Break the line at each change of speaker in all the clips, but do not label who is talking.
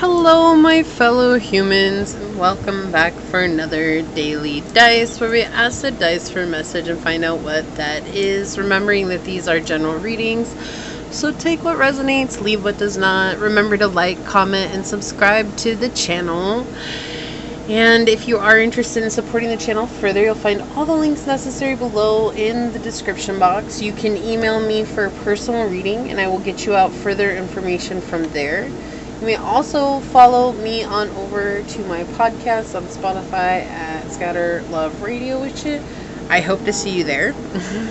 Hello my fellow humans, and welcome back for another daily dice where we ask the dice for a message and find out what that is, remembering that these are general readings, so take what resonates, leave what does not. Remember to like, comment, and subscribe to the channel. And if you are interested in supporting the channel further, you'll find all the links necessary below in the description box. You can email me for a personal reading and I will get you out further information from there. You may also follow me on over to my podcast on Spotify at scatterlovetarot, which I hope to see you there.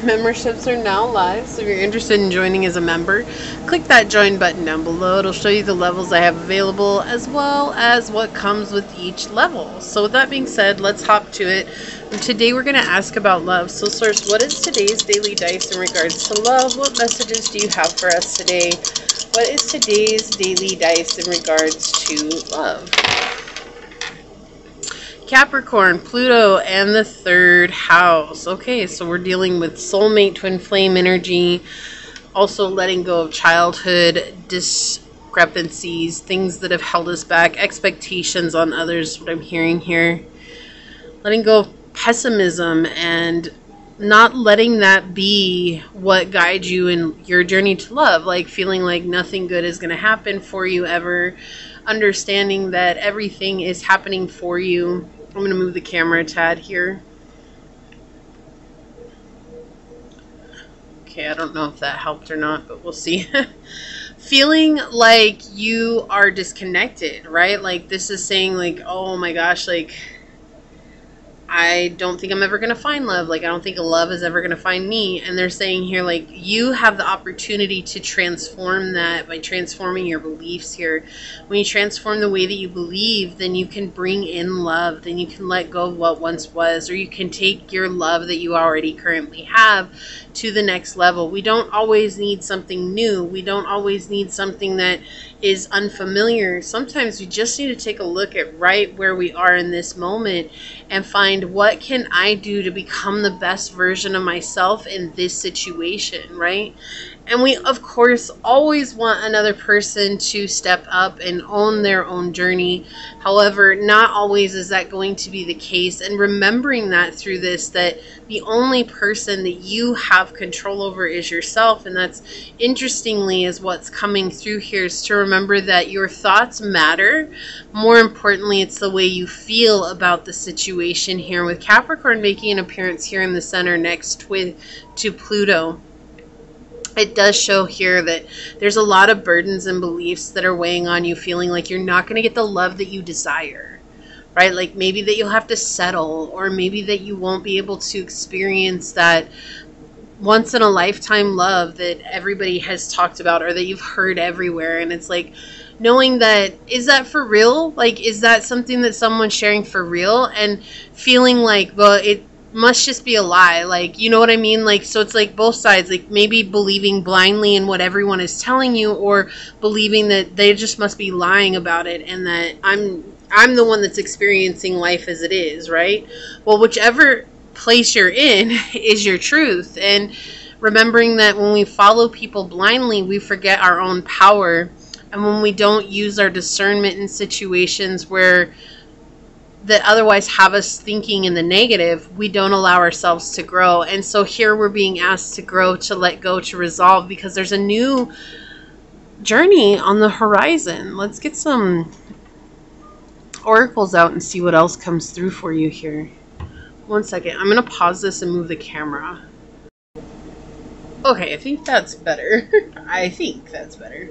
Memberships are now live, so if you're interested in joining as a member, click that join button down below. It'll show you the levels I have available as well as what comes with each level. So with that being said, let's hop to it. Today we're going to ask about love. So source, what is today's daily dice in regards to love? What messages do you have for us today? What is today's daily dice in regards to love? Capricorn, Pluto, and the third house. Okay, so we're dealing with soulmate, twin flame energy. Also letting go of childhood discrepancies, things that have held us back, expectations on others, what I'm hearing here. Letting go of pessimism and not letting that be what guides you in your journey to love, like feeling like nothing good is going to happen for you ever, understanding that everything is happening for you. I'm going to move the camera a tad here. Okay, I don't know if that helped or not, but we'll see. Feeling like you are disconnected, right? Like this is saying like, oh my gosh, like I don't think I'm ever going to find love. Like, I don't think love is ever going to find me. And they're saying here, like, you have the opportunity to transform that by transforming your beliefs here. When you transform the way that you believe, then you can bring in love. Then you can let go of what once was, or you can take your love that you already currently have to the next level. We don't always need something new. We don't always need something that is unfamiliar. Sometimes we just need to take a look at right where we are in this moment and find what can I do to become the best version of myself in this situation, right? And we, of course, always want another person to step up and own their own journey. However, not always is that going to be the case. And remembering that through this, that the only person that you have control over is yourself. And that's, interestingly, is what's coming through here, is to remember that your thoughts matter. More importantly, it's the way you feel about the situation here, with Capricorn making an appearance here in the center next to Pluto. It does show here that there's a lot of burdens and beliefs that are weighing on you, feeling like you're not going to get the love that you desire, right? Like maybe that you'll have to settle, or maybe that you won't be able to experience that once in a lifetime love that everybody has talked about or that you've heard everywhere. And it's like knowing that, is that for real? Like, is that something that someone's sharing for real? And feeling like, well, it must just be a lie. Like, you know what I mean? Like, so it's like both sides, like maybe believing blindly in what everyone is telling you, or believing that they just must be lying about it and that I'm the one that's experiencing life as it is, right? Well, whichever place you're in is your truth. And remembering that when we follow people blindly, we forget our own power. And when we don't use our discernment in situations where that otherwise have us thinking in the negative, we don't allow ourselves to grow. And so here we're being asked to grow, to let go, to resolve, because there's a new journey on the horizon. Let's get some oracles out and see what else comes through for you here. One second. I'm going to pause this and move the camera. Okay, I think that's better. I think that's better.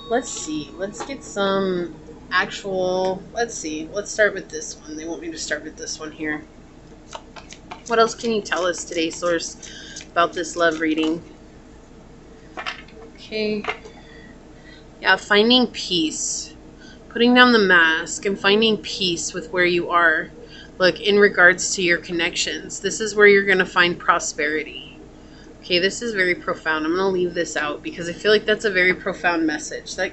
Let's see. Let's get some actual, let's see, let's start with this one. They want me to start with this one here. What else can you tell us today, source, about this love reading? Okay. Yeah, finding peace. Putting down the mask and finding peace with where you are. Look, in regards to your connections, this is where you're going to find prosperity. Okay, this is very profound. I'm going to leave this out because I feel like that's a very profound message. That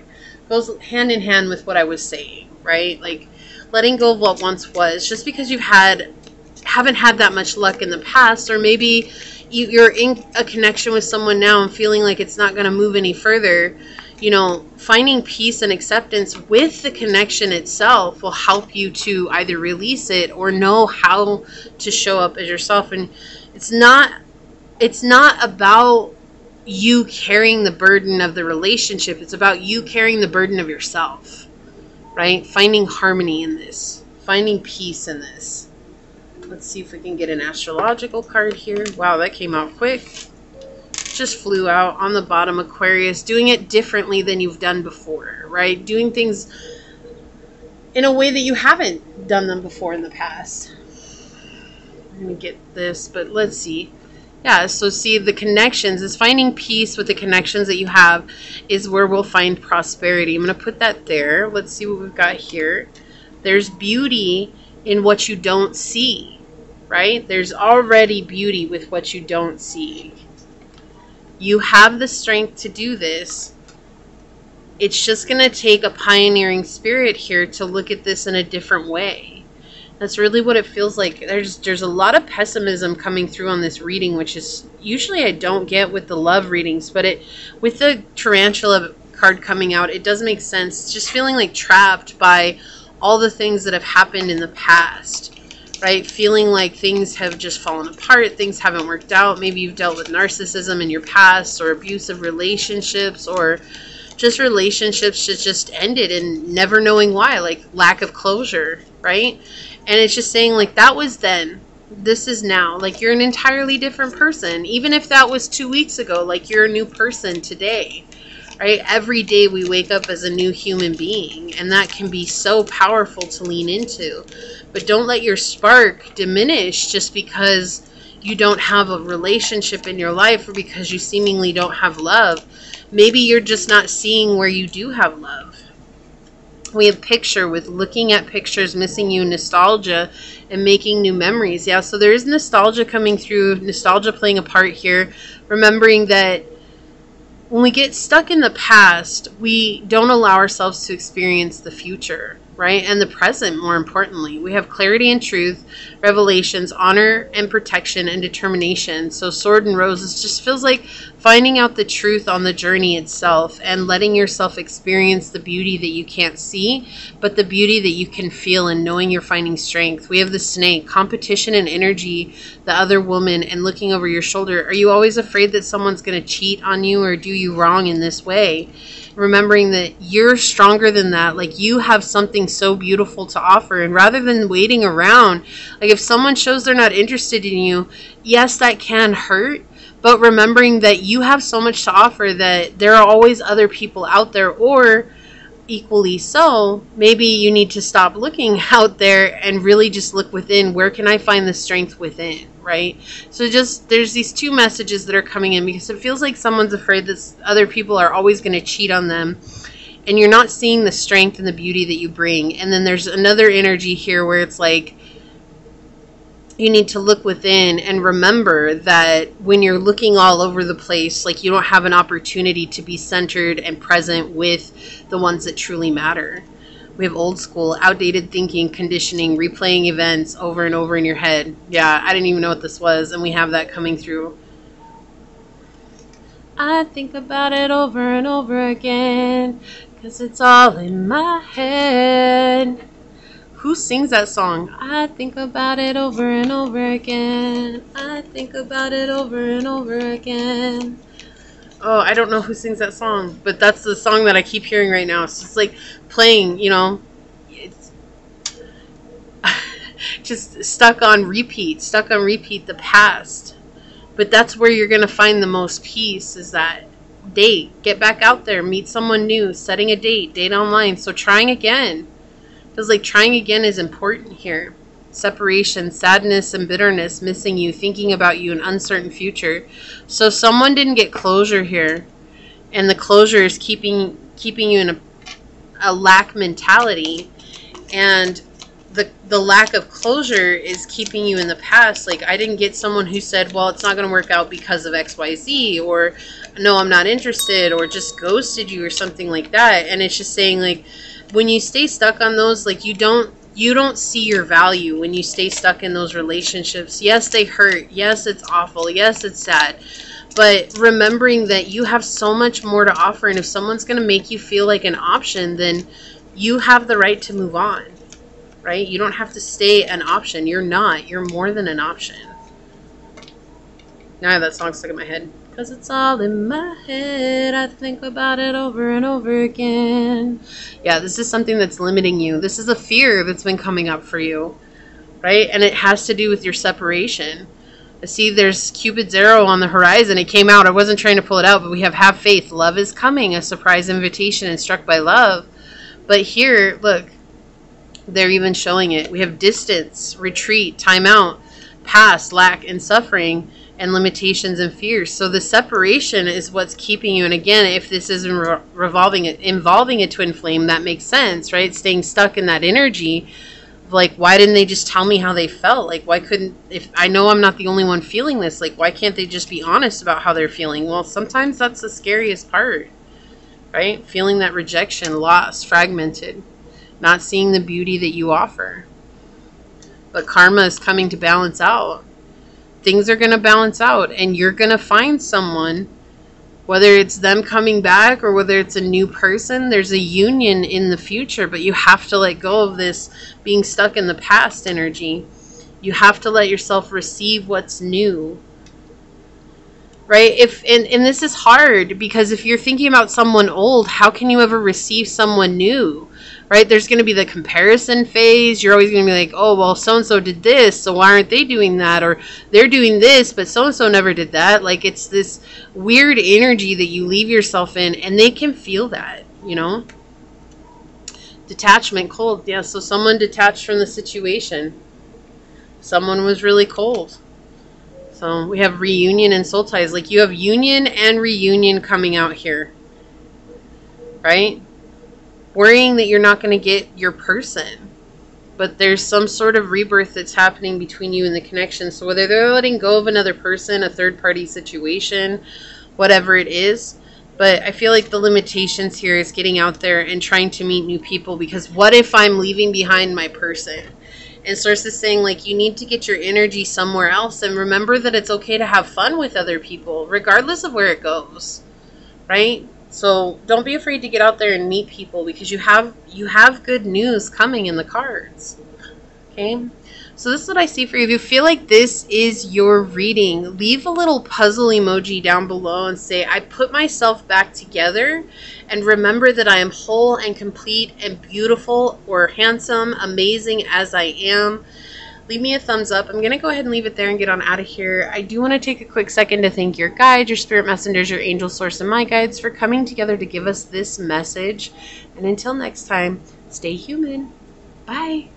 goes hand in hand with what I was saying, right? Like letting go of what once was. Just because you've haven't had that much luck in the past, or maybe you're in a connection with someone now and feeling like it's not going to move any further, you know, finding peace and acceptance with the connection itself will help you to either release it or know how to show up as yourself. And it's not about you carrying the burden of the relationship. It's about you carrying the burden of yourself, right? Finding harmony in this, finding peace in this. Let's see if we can get an astrological card here. Wow, that came out quick. Just flew out on the bottom. Aquarius, doing it differently than you've done before, right? Doing things in a way that you haven't done them before in the past. I'm going to get this, but let's see. Yeah, so see, the connections is finding peace with the connections that you have is where we'll find prosperity. I'm going to put that there. Let's see what we've got here. There's beauty in what you don't see, right? There's already beauty with what you don't see. You have the strength to do this. It's just going to take a pioneering spirit here to look at this in a different way. That's really what it feels like. There's a lot of pessimism coming through on this reading, which is usually I don't get with the love readings, but with the tarantula card coming out, it does make sense. It's just feeling like trapped by all the things that have happened in the past. Right? Feeling like things have just fallen apart, things haven't worked out. Maybe you've dealt with narcissism in your past, or abusive relationships, or just relationships that just ended and never knowing why, like lack of closure, right? And it's just saying like that was then, this is now. Like you're an entirely different person. Even if that was 2 weeks ago, like you're a new person today. Right? Every day we wake up as a new human being, and that can be so powerful to lean into. But don't let your spark diminish just because you don't have a relationship in your life or because you seemingly don't have love. Maybe you're just not seeing where you do have love. We have picture with looking at pictures, missing you, nostalgia, and making new memories. Yeah, so there is nostalgia coming through, nostalgia playing a part here, remembering that when we get stuck in the past, we don't allow ourselves to experience the future, right? And the present, more importantly. We have clarity and truth, revelations, honor and protection, and determination. So Sword and Roses just feels like finding out the truth on the journey itself and letting yourself experience the beauty that you can't see, but the beauty that you can feel, and knowing you're finding strength. We have the Snake, competition and energy, the other woman, and looking over your shoulder. Are you always afraid that someone's going to cheat on you or do you wrong in this way? Remembering that you're stronger than that. Like you have something so beautiful to offer, and rather than waiting around, like if someone shows they're not interested in you, yes, that can hurt, but remembering that you have so much to offer that there are always other people out there, or equally so, maybe you need to stop looking out there and really just look within. Where can I find the strength within, right? So just there's these two messages that are coming in, because it feels like someone's afraid that other people are always going to cheat on them, and you're not seeing the strength and the beauty that you bring. And then there's another energy here where it's like you need to look within and remember that when you're looking all over the place, like you don't have an opportunity to be centered and present with the ones that truly matter. We have old school, outdated thinking, conditioning, replaying events over and over in your head. Yeah, I didn't even know what this was, and we have that coming through. I think about it over and over again, 'cause it's all in my head. Who sings that song? I think about it over and over again. I think about it over and over again. Oh, I don't know who sings that song, but that's the song that I keep hearing right now. It's just like playing, you know, it's just stuck on repeat, the past. But that's where you're going to find the most peace, is that date. Get back out there, meet someone new, setting a date online. So trying again. Because like trying again is important here. Separation, sadness, and bitterness, missing you, thinking about you, an uncertain future. So someone didn't get closure here, and the closure is keeping you in a lack mentality, and the lack of closure is keeping you in the past. Like I didn't get someone who said, well, it's not going to work out because of XYZ, or no, I'm not interested, or just ghosted you or something like that. And it's just saying like when you stay stuck on those, like you don't see your value when you stay stuck in those relationships. Yes, they hurt. Yes, it's awful. Yes, it's sad. But remembering that you have so much more to offer, and if someone's going to make you feel like an option, then you have the right to move on, right? You don't have to stay an option. You're not. You're more than an option. Now that song stuck in my head. Because it's all in my head. I think about it over and over again. Yeah, this is something that's limiting you. This is a fear that's been coming up for you, right? And it has to do with your separation. I see there's Cupid's arrow on the horizon. It came out. I wasn't trying to pull it out, but we have faith. Love is coming. A surprise invitation and struck by love. But here, look, they're even showing it. We have distance, retreat, time out, past, lack, and suffering, and limitations and fears. So the separation is what's keeping you. And again, if this is involving a twin flame, that makes sense, right? Staying stuck in that energy. Like, why didn't they just tell me how they felt? Like, why couldn't, if I know I'm not the only one feeling this, like, why can't they just be honest about how they're feeling? Well, sometimes that's the scariest part, right? Feeling that rejection, lost, fragmented, not seeing the beauty that you offer. But karma is coming to balance out. Things are going to balance out, and you're going to find someone, whether it's them coming back or whether it's a new person. There's a union in the future, but you have to let go of this being stuck in the past energy. You have to let yourself receive what's new, right? And this is hard, because if you're thinking about someone old, how can you ever receive someone new? Right? There's going to be the comparison phase. You're always going to be like, oh, well, so-and-so did this, so why aren't they doing that? Or they're doing this, but so-and-so never did that. Like, it's this weird energy that you leave yourself in, and they can feel that, you know? Detachment, cold. Yeah, so someone detached from the situation. Someone was really cold. So we have reunion and soul ties. Like, you have union and reunion coming out here. Right? Worrying that you're not going to get your person, but there's some sort of rebirth that's happening between you and the connection. So whether they're letting go of another person, a third-party situation, whatever it is, but I feel like the limitations here is getting out there and trying to meet new people, because what if I'm leaving behind my person? And Source is saying, like, you need to get your energy somewhere else, and remember that it's okay to have fun with other people, regardless of where it goes, right? So don't be afraid to get out there and meet people, because you have good news coming in the cards. Okay? So this is what I see for you. If you feel like this is your reading, leave a little puzzle emoji down below and say, I put myself back together, and remember that I am whole and complete and beautiful or handsome, amazing as I am. Leave me a thumbs up. I'm going to go ahead and leave it there and get on out of here. I do want to take a quick second to thank your guides, your spirit messengers, your angel source, and my guides for coming together to give us this message. And until next time, stay human. Bye.